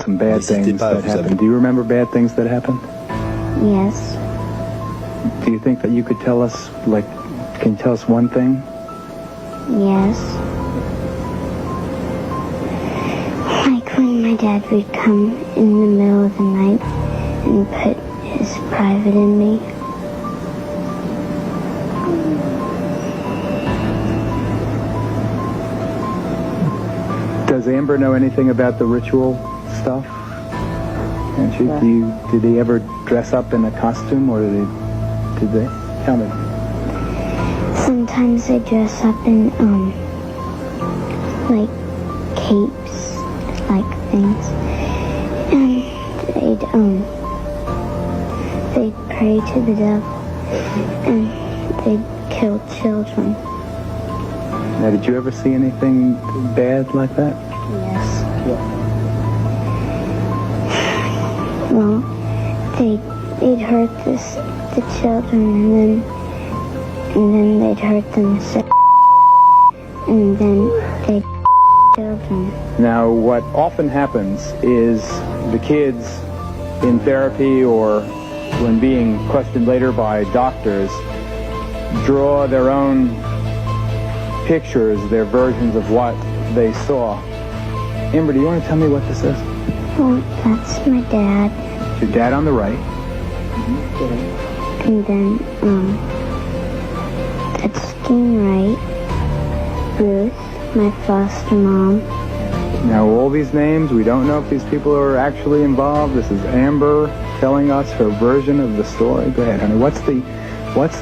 some bad N'hésitez things pas à that vous happened. abonner. Do you remember bad things that happened? Yes. Do you think that you could tell us, like, can you tell us one thing? Yes. Like when my dad would come in the middle of the night and put his private in me. Does Amber know anything about the ritual stuff? And did they ever dress up in a costume, or did they? Tell me. Sometimes they dress up in, like, capes, like things. And they'd pray to the devil. And they'd kill children. Now, did you ever see anything bad like that? Yes. Well, they'd hurt the children, and then they'd hurt them, and then they'd children. Now, what often happens is the kids in therapy or when being questioned later by doctors draw their own pictures, their versions of what they saw. Amber, do you want to tell me what this is? Well, that's my dad. Your dad on the right. And then, that's Dean Wright, Ruth, my foster mom. Now, all these names, we don't know if these people are actually involved. This is Amber telling us her version of the story. Go ahead, honey. What's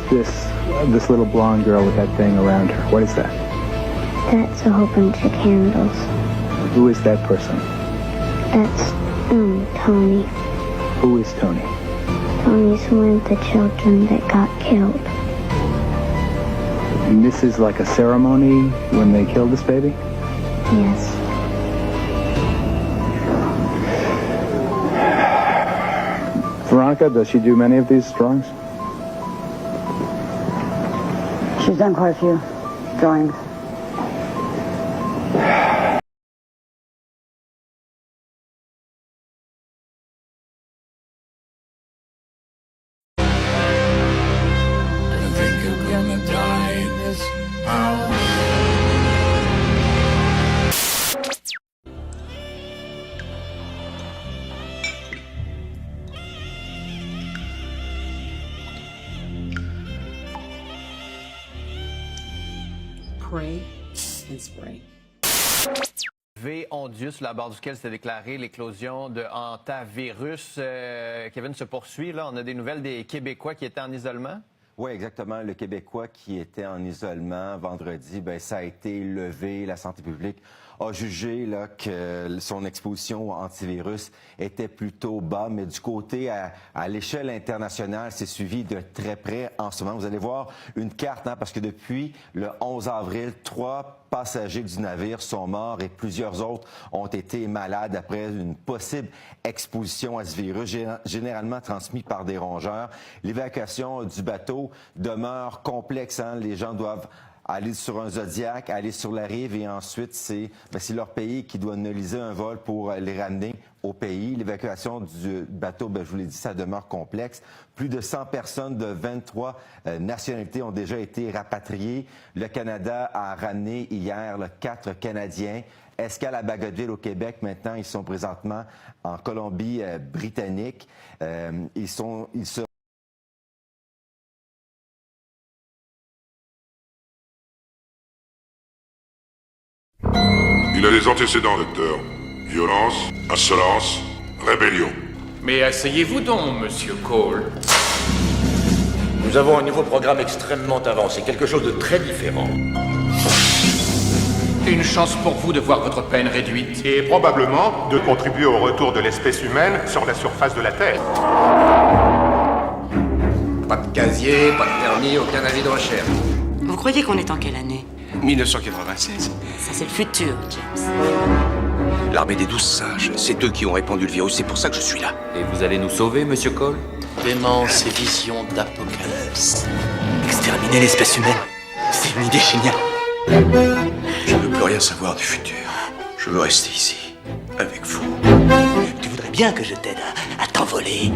this little blonde girl with that thing around her? What is that? That's a whole bunch of candles. Who is that person? That's, Tony. Who is Tony? Tony's one of the children that got killed. And this is like a ceremony when they killed this baby? Yes. Veronica, does she do many of these drawings? She's done quite a few drawings. Pray and spray. V11 sur la base duquel s'est déclaré l'éclosion de hantavirus. Kevin se poursuit. Là, on a des nouvelles des Québécois qui étaient en isolement. Oui, exactement. Le Québécois qui était en isolement vendredi, bien, ça a été levé. La santé publique a jugé là, que son exposition au antivirus était plutôt bas, mais du côté à l'échelle internationale, c'est suivi de très près en ce moment. Vous allez voir une carte, hein, parce que depuis le 11 avril, 3 passagers du navire sont morts et plusieurs autres ont été malades après une possible exposition à ce virus, généralement transmis par des rongeurs. L'évacuation du bateau demeure complexe, hein. Les gens doivent aller sur un Zodiac, aller sur la rive et ensuite, c'est leur pays qui doit analyser un vol pour les ramener au pays. L'évacuation du bateau, je vous l'ai dit, ça demeure complexe. Plus de 100 personnes de 23 nationalités ont déjà été rapatriées. Le Canada a ramené hier 4 Canadiens. Escale à Bagotville au Québec. Maintenant, ils sont présentement en Colombie-Britannique. Ils se Il a des antécédents, docteur. Violence, insolence, rébellion. Mais asseyez-vous donc, monsieur Cole. Nous avons un nouveau programme extrêmement avancé, quelque chose de très différent. Une chance pour vous de voir votre peine réduite. Et probablement de contribuer au retour de l'espèce humaine sur la surface de la Terre. Pas de casier, pas de permis, aucun avis de recherche. Vous croyez qu'on est en quelle année? 1996. Ça, c'est le futur, James. L'armée des 12 sages, c'est eux qui ont répandu le virus, c'est pour ça que je suis là. Et vous allez nous sauver, monsieur Cole? Démence et visions d'apocalypse. Exterminer l'espèce humaine, c'est une idée géniale. Je ne veux plus rien savoir du futur. Je veux rester ici. avec vous. Tu voudrais bien que je t'aide à t'envoler.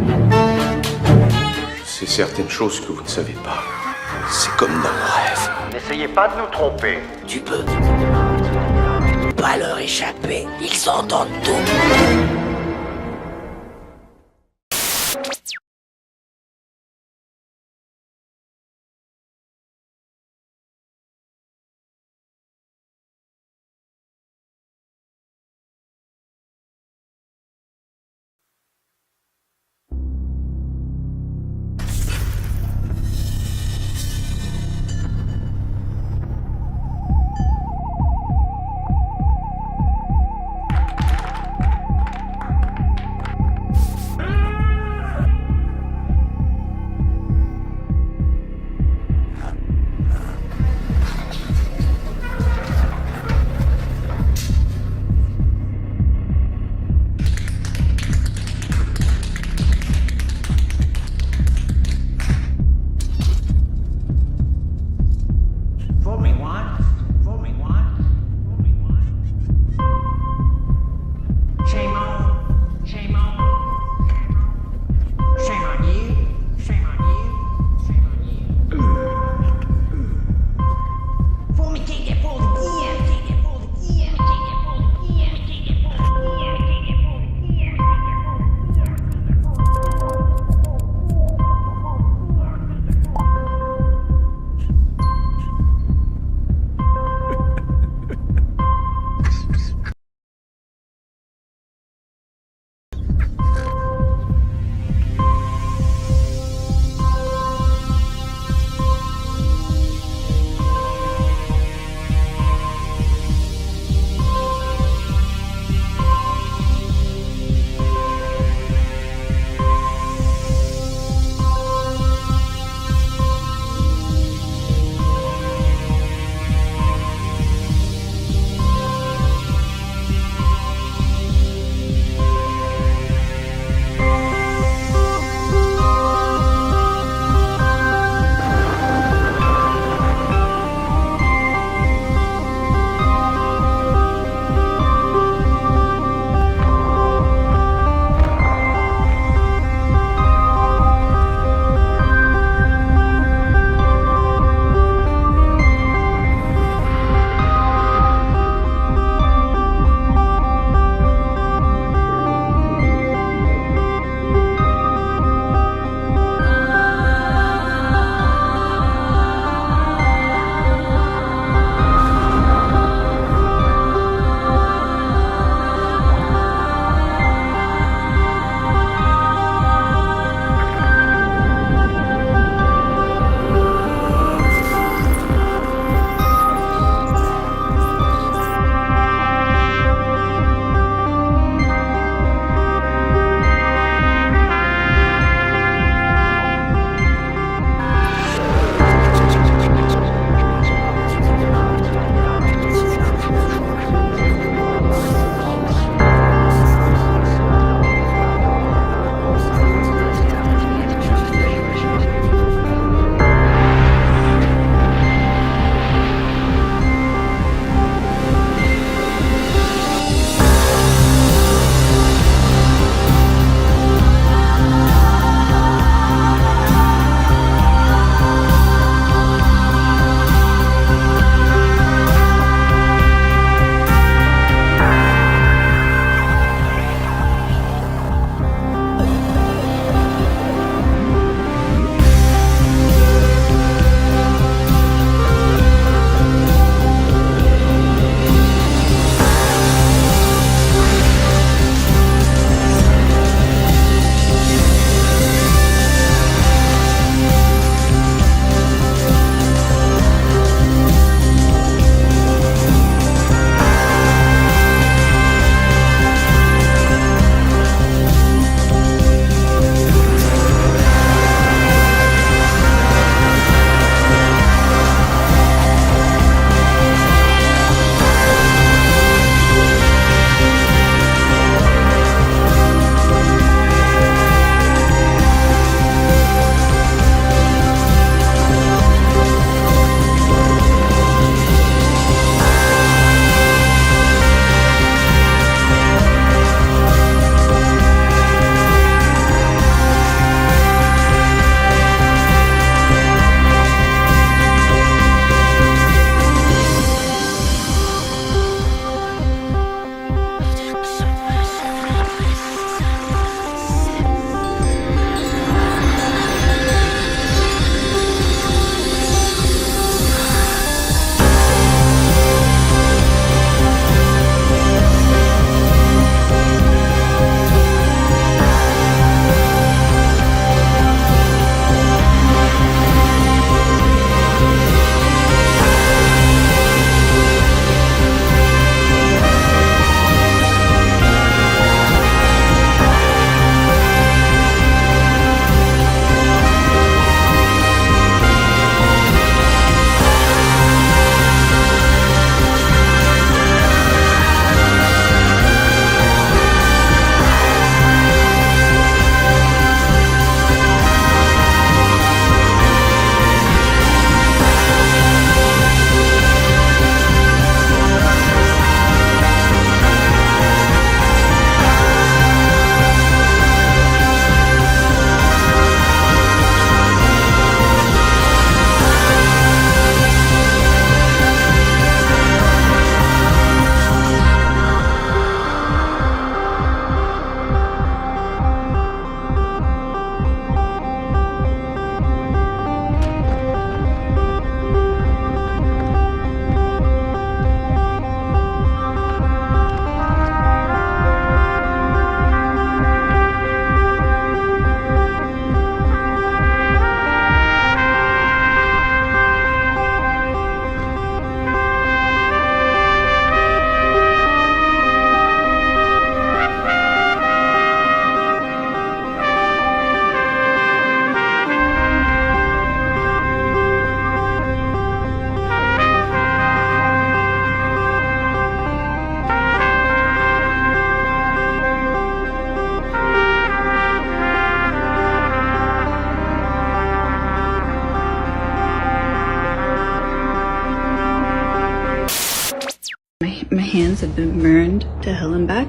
C'est certaines choses que vous ne savez pas. C'est comme dans mon rêve. N'essayez pas de nous tromper. Tu peux pas leur échapper. Ils entendent tout.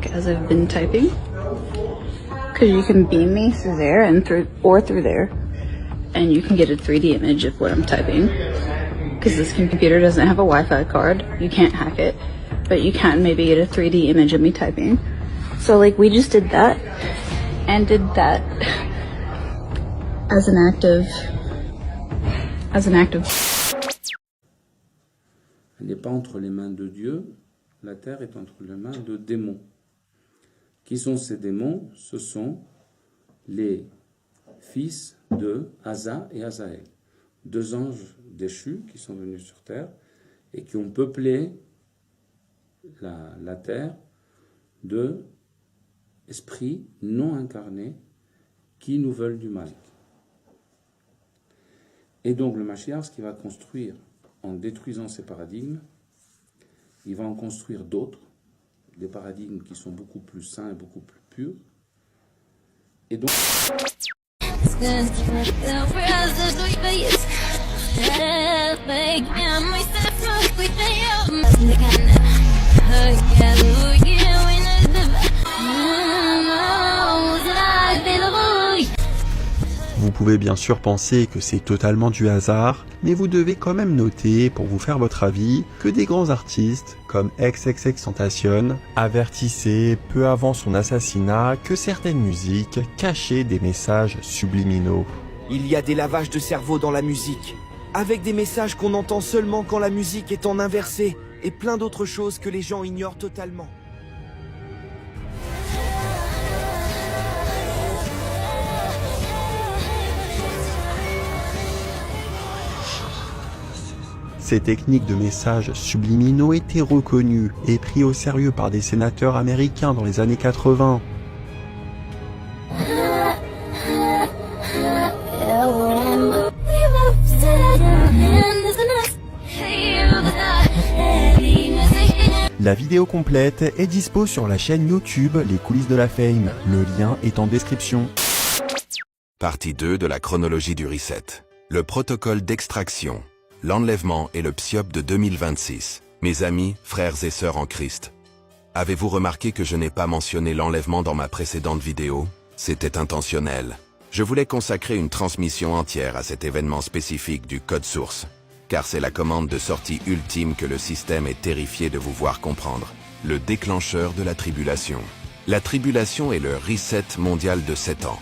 look as I've been typing. Because you can beam me through there and through there, and you can get a 3D image of what I'm typing. Because this computer doesn't have a Wi-Fi card, you can't hack it, but you can maybe get a 3D image of me typing. So like we just did that, and did that as an act of. Elle n'est pas entre les mains de Dieu, la terre est entre les mains de démons. Qui sont ces démons? Ce sont les fils de Asa et Azaël, deux anges déchus qui sont venus sur terre et qui ont peuplé la terre de esprits non incarnés qui nous veulent du mal. Et donc le Mashiach, ce qu'il va construire en détruisant ces paradigmes, il va en construire d'autres, des paradigmes qui sont beaucoup plus sains et beaucoup plus purs. Et donc... Vous pouvez bien sûr penser que c'est totalement du hasard, mais vous devez quand même noter, pour vous faire votre avis, que des grands artistes, comme XXXTentacion, avertissaient peu avant son assassinat que certaines musiques cachaient des messages subliminaux. Il y a des lavages de cerveau dans la musique, avec des messages qu'on entend seulement quand la musique est en inversé, et plein d'autres choses que les gens ignorent totalement. Ces techniques de messages subliminaux étaient reconnues et prises au sérieux par des sénateurs américains dans les années 80. La vidéo complète est dispo sur la chaîne YouTube Les Coulisses de la Fame. Le lien est en description. Partie 2 de la chronologie du Reset. Le protocole d'extraction. L'enlèvement et le psiop de 2026. Mes amis, frères et sœurs en Christ. Avez-vous remarqué que je n'ai pas mentionné l'enlèvement dans ma précédente vidéo? C'était intentionnel. Je voulais consacrer une transmission entière à cet événement spécifique du code source, car c'est la commande de sortie ultime que le système est terrifié de vous voir comprendre. Le déclencheur de la tribulation. La tribulation est le reset mondial de 7 ans.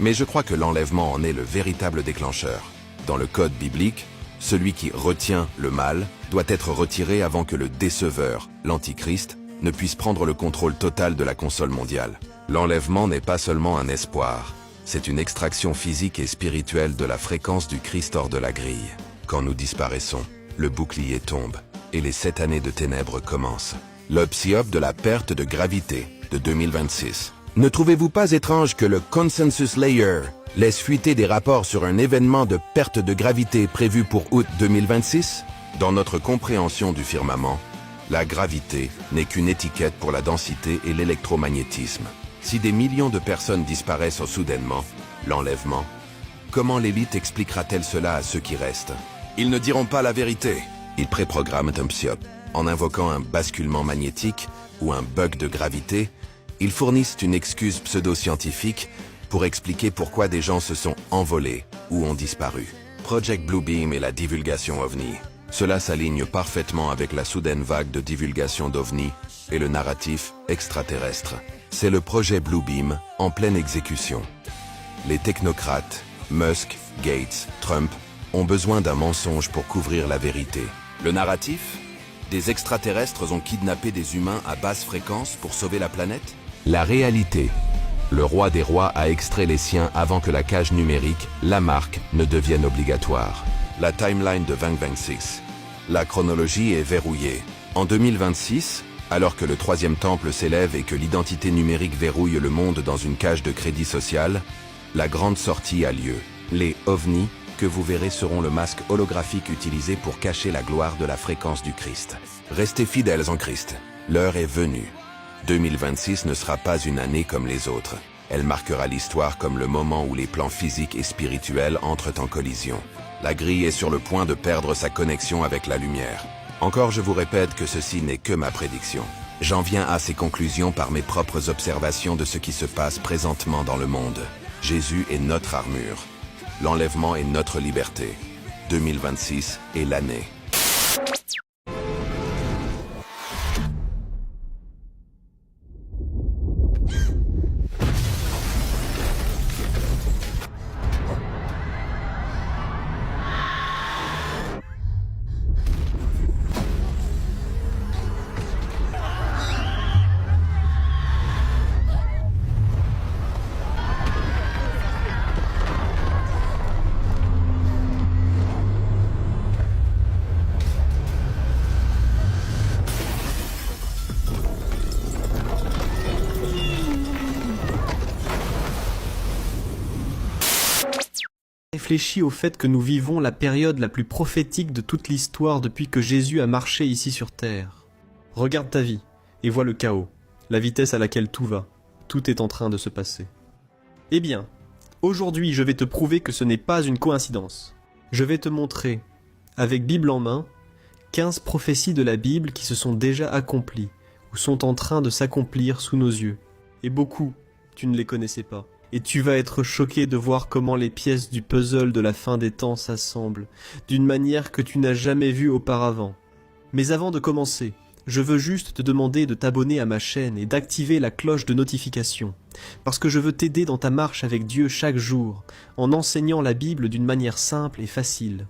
Mais je crois que l'enlèvement en est le véritable déclencheur. Dans le code biblique, celui qui retient le mal doit être retiré avant que le déceveur, l'antichrist, ne puisse prendre le contrôle total de la console mondiale. L'enlèvement n'est pas seulement un espoir, c'est une extraction physique et spirituelle de la fréquence du Christ hors de la grille. Quand nous disparaissons, le bouclier tombe et les 7 années de ténèbres commencent. Le psiop de la perte de gravité de 2026. Ne trouvez-vous pas étrange que le Consensus Layer laisse fuiter des rapports sur un événement de perte de gravité prévu pour août 2026? Dans notre compréhension du firmament, la gravité n'est qu'une étiquette pour la densité et l'électromagnétisme. Si des millions de personnes disparaissent soudainement, l'enlèvement, comment l'élite expliquera-t-elle cela à ceux qui restent? Ils ne diront pas la vérité. Ils préprogramment un psiop. En invoquant un basculement magnétique ou un bug de gravité, ils fournissent une excuse pseudo-scientifique pour expliquer pourquoi des gens se sont envolés ou ont disparu. Project Bluebeam et la divulgation OVNI. Cela s'aligne parfaitement avec la soudaine vague de divulgation d'OVNI et le narratif extraterrestre. C'est le projet Bluebeam en pleine exécution. Les technocrates, Musk, Gates, Trump, ont besoin d'un mensonge pour couvrir la vérité. Le narratif? Des extraterrestres ont kidnappé des humains à basse fréquence pour sauver la planète? La réalité. Le roi des rois a extrait les siens avant que la cage numérique, la marque, ne devienne obligatoire. La timeline de 2026. La chronologie est verrouillée. En 2026, alors que le troisième temple s'élève et que l'identité numérique verrouille le monde dans une cage de crédit social, la grande sortie a lieu. Les OVNI que vous verrez seront le masque holographique utilisé pour cacher la gloire de la fréquence du Christ. Restez fidèles en Christ. L'heure est venue. 2026 ne sera pas une année comme les autres. Elle marquera l'histoire comme le moment où les plans physiques et spirituels entrent en collision. La grille est sur le point de perdre sa connexion avec la lumière. Encore je vous répète que ceci n'est que ma prédiction. J'en viens à ces conclusions par mes propres observations de ce qui se passe présentement dans le monde. Jésus est notre armure. L'enlèvement est notre liberté. 2026 est l'année. Réfléchis au fait que nous vivons la période la plus prophétique de toute l'histoire depuis que Jésus a marché ici sur terre. Regarde ta vie et vois le chaos, la vitesse à laquelle tout va. Tout est en train de se passer. Eh bien, aujourd'hui je vais te prouver que ce n'est pas une coïncidence. Je vais te montrer, avec Bible en main, 15 prophéties de la Bible qui se sont déjà accomplies ou sont en train de s'accomplir sous nos yeux. Et beaucoup, tu ne les connaissais pas. Et tu vas être choqué de voir comment les pièces du puzzle de la fin des temps s'assemblent, d'une manière que tu n'as jamais vue auparavant. Mais avant de commencer, je veux juste te demander de t'abonner à ma chaîne et d'activer la cloche de notification, parce que je veux t'aider dans ta marche avec Dieu chaque jour, en enseignant la Bible d'une manière simple et facile.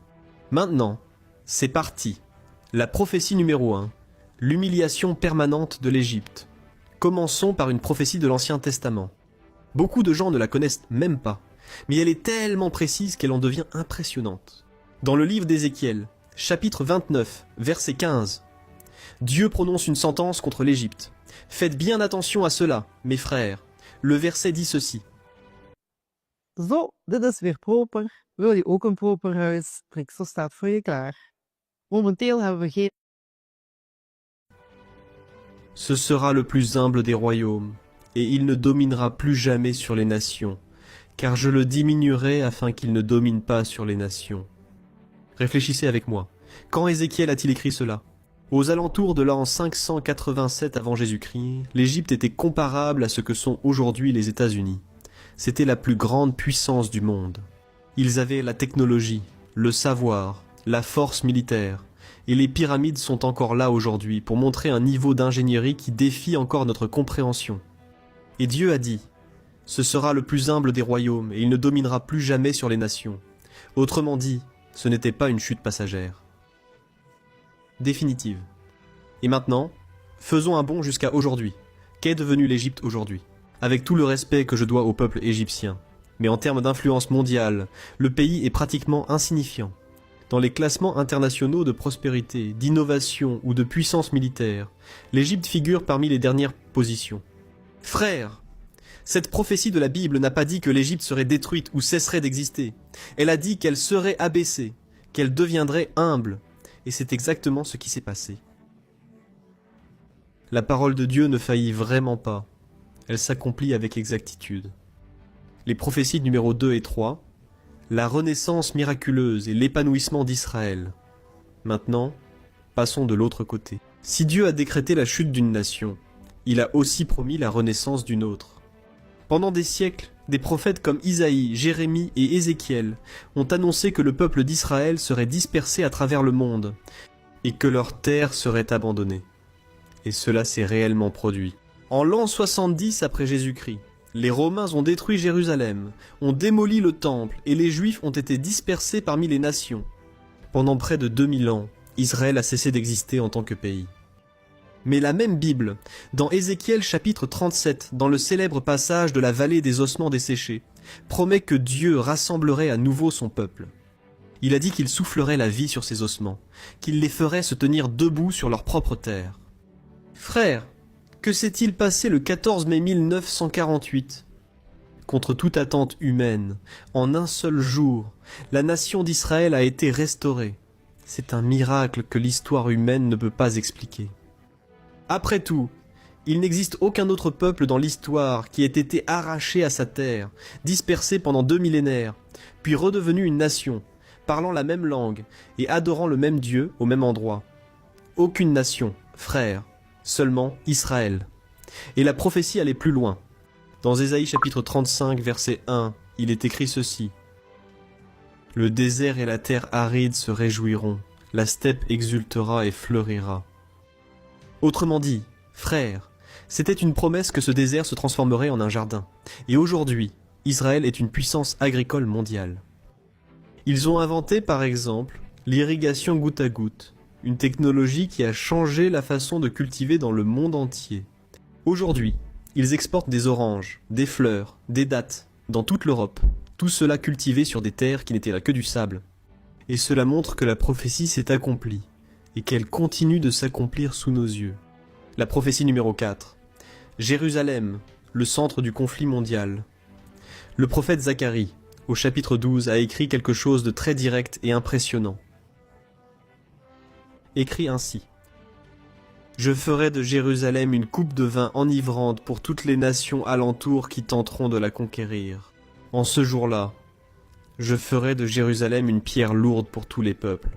Maintenant, c'est parti. La prophétie numéro 1, l'humiliation permanente de l'Égypte. Commençons par une prophétie de l'Ancien Testament. Beaucoup de gens ne la connaissent même pas, mais elle est tellement précise qu'elle en devient impressionnante. Dans le livre d'Ézéchiel, chapitre 29, verset 15, Dieu prononce une sentence contre l'Égypte. Faites bien attention à cela, mes frères. Le verset dit ceci. Zo, dit is weer proper. Wil je ook een proper huis? Brixel staat voor je klaar. Momenteel hebben we geen... Ce sera le plus humble des royaumes, et il ne dominera plus jamais sur les nations, car je le diminuerai afin qu'il ne domine pas sur les nations. Réfléchissez avec moi. Quand Ézéchiel a-t-il écrit cela? Aux alentours de l'an 587 avant Jésus-Christ, l'Égypte était comparable à ce que sont aujourd'hui les États-Unis. C'était la plus grande puissance du monde. Ils avaient la technologie, le savoir, la force militaire, et les pyramides sont encore là aujourd'hui pour montrer un niveau d'ingénierie qui défie encore notre compréhension. Et Dieu a dit, « Ce sera le plus humble des royaumes, et il ne dominera plus jamais sur les nations. » Autrement dit, ce n'était pas une chute passagère. Définitive. Et maintenant, faisons un bond jusqu'à aujourd'hui. Qu'est devenue l'Égypte aujourd'hui? Avec tout le respect que je dois au peuple égyptien. Mais en termes d'influence mondiale, le pays est pratiquement insignifiant. Dans les classements internationaux de prospérité, d'innovation ou de puissance militaire, l'Égypte figure parmi les dernières positions. Frères, cette prophétie de la Bible n'a pas dit que l'Égypte serait détruite ou cesserait d'exister. Elle a dit qu'elle serait abaissée, qu'elle deviendrait humble. Et c'est exactement ce qui s'est passé. La parole de Dieu ne faillit vraiment pas. Elle s'accomplit avec exactitude. Les prophéties numéro 2 et 3, la renaissance miraculeuse et l'épanouissement d'Israël. Maintenant, passons de l'autre côté. Si Dieu a décrété la chute d'une nation, il a aussi promis la renaissance d'une autre. Pendant des siècles, des prophètes comme Isaïe, Jérémie et Ézéchiel ont annoncé que le peuple d'Israël serait dispersé à travers le monde et que leur terre serait abandonnée. Et cela s'est réellement produit. En l'an 70 après Jésus-Christ, les Romains ont détruit Jérusalem, ont démoli le temple et les Juifs ont été dispersés parmi les nations. Pendant près de 2000 ans, Israël a cessé d'exister en tant que pays. Mais la même Bible, dans Ézéchiel chapitre 37, dans le célèbre passage de la vallée des ossements desséchés, promet que Dieu rassemblerait à nouveau son peuple. Il a dit qu'il soufflerait la vie sur ces ossements, qu'il les ferait se tenir debout sur leur propre terre. Frères, que s'est-il passé le 14 mai 1948 ? Contre toute attente humaine, en un seul jour, la nation d'Israël a été restaurée. C'est un miracle que l'histoire humaine ne peut pas expliquer. Après tout, il n'existe aucun autre peuple dans l'histoire qui ait été arraché à sa terre, dispersé pendant 2 millénaires, puis redevenu une nation, parlant la même langue et adorant le même Dieu au même endroit. Aucune nation, frères, seulement Israël. Et la prophétie allait plus loin. Dans Ésaïe chapitre 35, verset 1, il est écrit ceci. « Le désert et la terre aride se réjouiront, la steppe exultera et fleurira. » Autrement dit, frères, c'était une promesse que ce désert se transformerait en un jardin. Et aujourd'hui, Israël est une puissance agricole mondiale. Ils ont inventé par exemple l'irrigation goutte à goutte, une technologie qui a changé la façon de cultiver dans le monde entier. Aujourd'hui, ils exportent des oranges, des fleurs, des dattes, dans toute l'Europe, tout cela cultivé sur des terres qui n'étaient là que du sable. Et cela montre que la prophétie s'est accomplie, et qu'elle continue de s'accomplir sous nos yeux. La prophétie numéro 4. Jérusalem, le centre du conflit mondial. Le prophète Zacharie, au chapitre 12, a écrit quelque chose de très direct et impressionnant. Écrit ainsi. « Je ferai de Jérusalem une coupe de vin enivrante pour toutes les nations alentours qui tenteront de la conquérir. En ce jour-là, je ferai de Jérusalem une pierre lourde pour tous les peuples.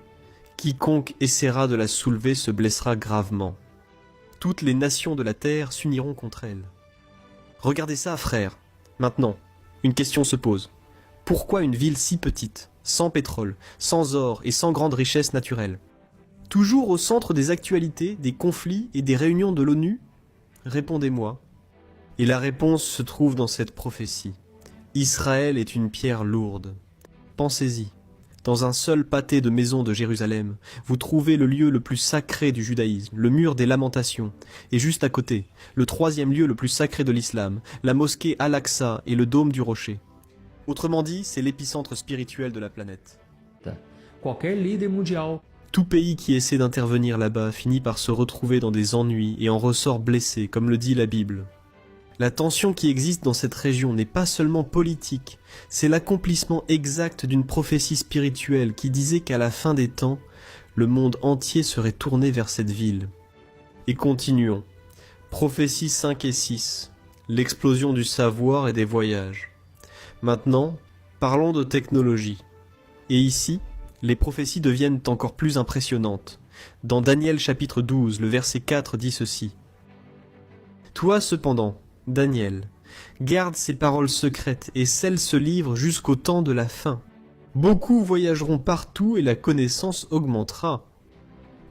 Quiconque essaiera de la soulever se blessera gravement. Toutes les nations de la terre s'uniront contre elle. » Regardez ça, frères. Maintenant, une question se pose. Pourquoi une ville si petite, sans pétrole, sans or et sans grande richesse naturelle? Toujours au centre des actualités, des conflits et des réunions de l'ONU? Répondez-moi. Et la réponse se trouve dans cette prophétie. Israël est une pierre lourde. Pensez-y. Dans un seul pâté de maisons de Jérusalem, vous trouvez le lieu le plus sacré du judaïsme, le mur des lamentations, et juste à côté, le troisième lieu le plus sacré de l'islam, la mosquée Al-Aqsa et le dôme du rocher. Autrement dit, c'est l'épicentre spirituel de la planète. Tout pays qui essaie d'intervenir là-bas finit par se retrouver dans des ennuis et en ressort blessé, comme le dit la Bible. La tension qui existe dans cette région n'est pas seulement politique, c'est l'accomplissement exact d'une prophétie spirituelle qui disait qu'à la fin des temps, le monde entier serait tourné vers cette ville. Et continuons. Prophéties 5 et 6. L'explosion du savoir et des voyages. Maintenant, parlons de technologie. Et ici, les prophéties deviennent encore plus impressionnantes. Dans Daniel chapitre 12, le verset 4 dit ceci. « Toi cependant, Daniel, garde ces paroles secrètes et scelle ce livre jusqu'au temps de la fin. Beaucoup voyageront partout et la connaissance augmentera. »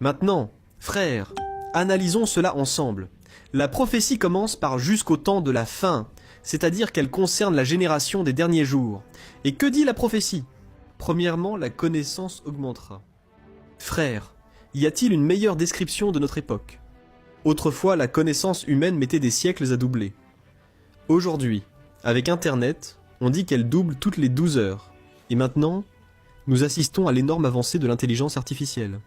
Maintenant, frères, analysons cela ensemble. La prophétie commence par « jusqu'au temps de la fin », c'est-à-dire qu'elle concerne la génération des derniers jours. Et que dit la prophétie ? Premièrement, la connaissance augmentera. Frères, y a-t-il une meilleure description de notre époque ? Autrefois, la connaissance humaine mettait des siècles à doubler. Aujourd'hui, avec Internet, on dit qu'elle double toutes les 12 heures. Et maintenant, nous assistons à l'énorme avancée de l'intelligence artificielle.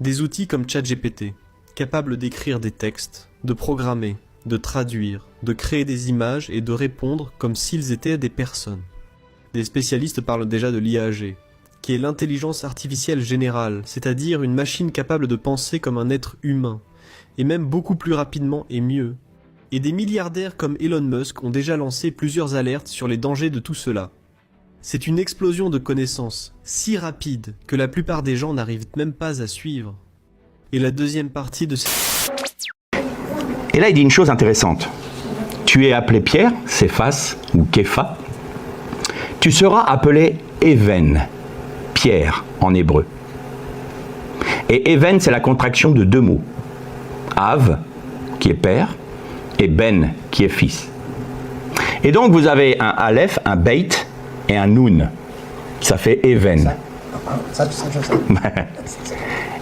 Des outils comme ChatGPT, capables d'écrire des textes, de programmer, de traduire, de créer des images et de répondre comme s'ils étaient des personnes. Des spécialistes parlent déjà de l'IAG, qui est l'intelligence artificielle générale, c'est-à-dire une machine capable de penser comme un être humain, et même beaucoup plus rapidement et mieux. Et des milliardaires comme Elon Musk ont déjà lancé plusieurs alertes sur les dangers de tout cela. C'est une explosion de connaissances, si rapide que la plupart des gens n'arrivent même pas à suivre. Et la deuxième partie de Et là, il dit une chose intéressante. Tu es appelé Pierre, Céphas ou Képha. Tu seras appelé Even, Pierre en hébreu. Et Even, c'est la contraction de deux mots. Av, qui est père, et Ben, qui est fils. Et donc, vous avez un Aleph, un Beit et un Nun. Ça fait Even.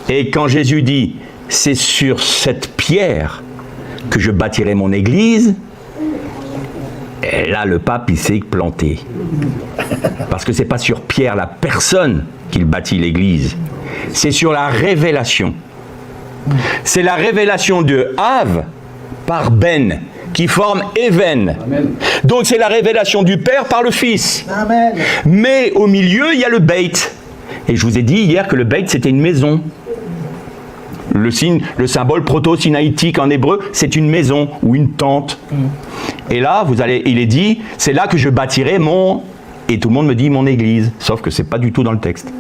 Et quand Jésus dit, c'est sur cette pierre que je bâtirai mon église, et là, le pape, il s'est planté. Parce que c'est pas sur Pierre, la personne, qu'il bâtit l'église. C'est sur la révélation. C'est la révélation de Av par Ben, qui forme Even. Amen. Donc c'est la révélation du Père par le Fils. Amen. Mais au milieu, il y a le Beit. Et je vous ai dit hier que le Beit, c'était une maison. Le symbole proto-sinaïtique en hébreu, c'est une maison ou une tente. Et là, il est dit, c'est là que je bâtirai mon... Et tout le monde me dit mon église, sauf que c'est pas du tout dans le texte.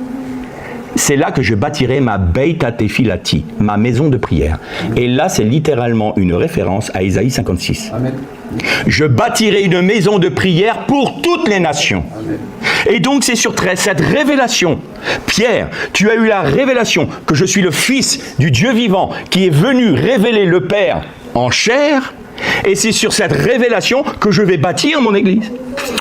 c'est là que je bâtirai ma Beit Tefilati, ma maison de prière. Et là, c'est littéralement une référence à Ésaïe 56. Amen. Je bâtirai une maison de prière pour toutes les nations. Amen. Et donc, c'est sur cette révélation. Pierre, tu as eu la révélation que je suis le Fils du Dieu vivant qui est venu révéler le Père en chair. Et c'est sur cette révélation que je vais bâtir mon église,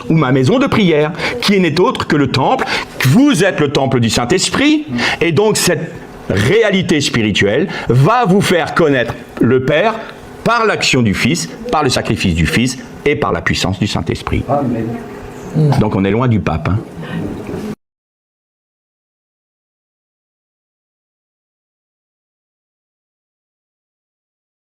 ou ma maison de prière, qui n'est autre que le temple. Vous êtes le temple du Saint-Esprit, et donc cette réalité spirituelle va vous faire connaître le Père par l'action du Fils, par le sacrifice du Fils, et par la puissance du Saint-Esprit. Donc on est loin du pape. Hein.